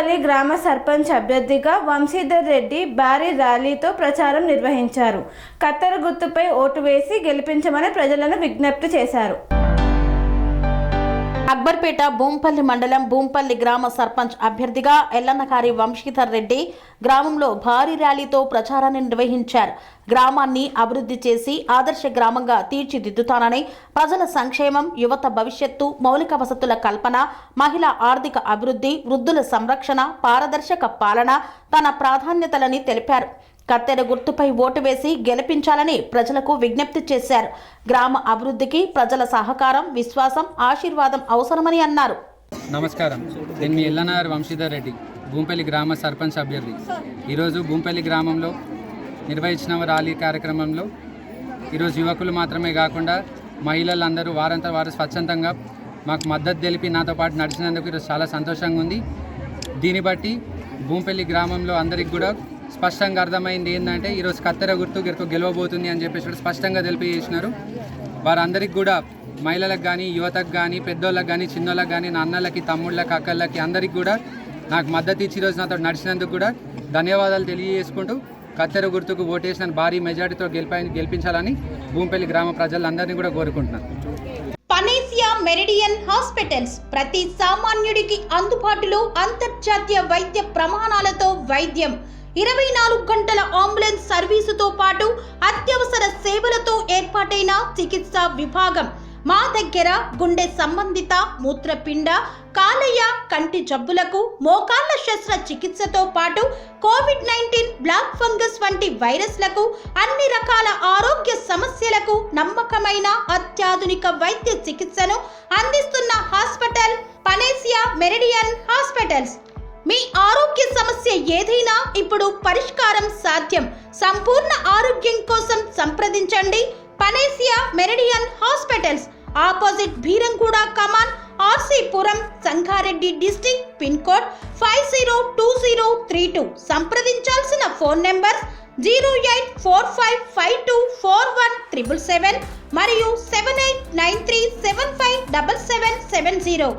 భూంపల్లి గ్రామ సర్పంచ్ అభ్యర్థిగా వంశీధర్ రెడ్డి భారీ ర్యాలీతో ప్రచారం నిర్వహించారు. కత్తెర గుర్తుపై ఓటు వేసి గెలిపించమని ప్రజలను విజ్ఞప్తి చేశారు. అక్బర్పేట భూంపల్లి మండలం భూంపల్లి గ్రామ సర్పంచ్ అభ్యర్థిగా ఎల్లన్నకారి వంశీధర్ రెడ్డి గ్రామంలో భారీ ర్యాలీతో ప్రచారాన్ని నిర్వహించారు. గ్రామాన్ని అభివృద్ధి చేసి ఆదర్శ గ్రామంగా తీర్చిదిద్దుతానని, ప్రజల సంక్షేమం, యువత భవిష్యత్తు, మౌలిక వసతుల కల్పన, మహిళా ఆర్థిక అభివృద్ధి, వృద్ధుల సంరక్షణ, పారదర్శక పాలన తన ప్రాధాన్యతలని తెలిపారు. కత్తెర గుర్తుపై ఓటు వేసి గెలిపించాలని ప్రజలకు విజ్ఞప్తి చేశారు. గ్రామ అభివృద్ధికి ప్రజల సహకారం, విశ్వాసం, ఆశీర్వాదం అవసరమని అన్నారు. నమస్కారం, నేను మీ ఎల్లన్నగారి వంశీధర్ రెడ్డి, భూంపల్లి గ్రామ సర్పంచ్ అభ్యర్థి. ఈరోజు భూంపల్లి గ్రామంలో నిర్వహించిన ర్యాలీ కార్యక్రమంలో ఈరోజు యువకులు మాత్రమే కాకుండా మహిళలందరూ వారంతా వారు స్వచ్ఛందంగా మాకు మద్దతు తెలిపి నాతో పాటు నడిచినందుకు ఈరోజు చాలా సంతోషంగా ఉంది. దీన్ని బట్టి భూంపల్లి గ్రామంలో అందరికి కూడా స్పష్టంగా అర్థమైంది ఏంటంటే ఈరోజు కత్తెర గుర్తు గెలవబోతుంది అని చెప్పేసి స్పష్టంగా తెలియజేసినారు. వారందరికీ కూడా మహిళలకు కానీ, యువతకు కానీ, పెద్దోళ్ళకి కానీ, చిన్నోళ్ళకి కానీ, నా అన్నలకి, తమ్ముళ్ళకి, అక్కళ్ళకి అందరికీ కూడా నాకు మద్దతు ఇచ్చి ఈరోజు నాతో నడిచినందుకు కూడా ధన్యవాదాలు తెలియజేసుకుంటూ కత్తెర గుర్తుకు ఓటేసిన భారీ మెజార్టీతో గెలిపించాలని భూంపల్లి గ్రామ ప్రజలందరినీ కూడా కోరుకుంటున్నాను. పనేసియా మెరిడియన్ హాస్పిటల్స్ ప్రతి సామాన్యుడికి అందుబాటులో అంతర్జాతీయ వైద్య ప్రమాణాలతో వైద్యం, 24 గంటల అంబులెన్స్ సర్వీసుతో పాటు అత్యవసర సేవలతో ఏర్పాటైన చికిత్సా విభాగం. మా దగ్గర గుండె సంబంధిత, మూత్రపిండ, కాలేయ, కంటి జబ్బులకు, మోకాళ్ల శస్త్ర చికిత్సతో పాటు కోవిడ్-19, బ్లాక్ ఫంగస్ వంటి వైరస్లకు, అన్ని రకాల ఆరోగ్య సమస్యలకు నమ్మకమైన అత్యాధునిక వైద్య చికిత్సను అందిస్తున్న హాస్పిటల్ పనేసియా మెరిడియన్ హాస్పిటల్స్. మీ ఆరోగ్య సమస్య ఏదైనా ఇప్పుడు పరిష్కారం సాధ్యం. సంపూర్ణ ఆరోగ్యం కోసం సంప్రదించండి panacea meridian hospitals, opposite Bheeramguda కమాన్, RC Puram, Sangareddy district, pin code 502032. సంప్రదించాల్సిన ఫోన్ నెంబర్ 0845524177 మరియు 7893757770.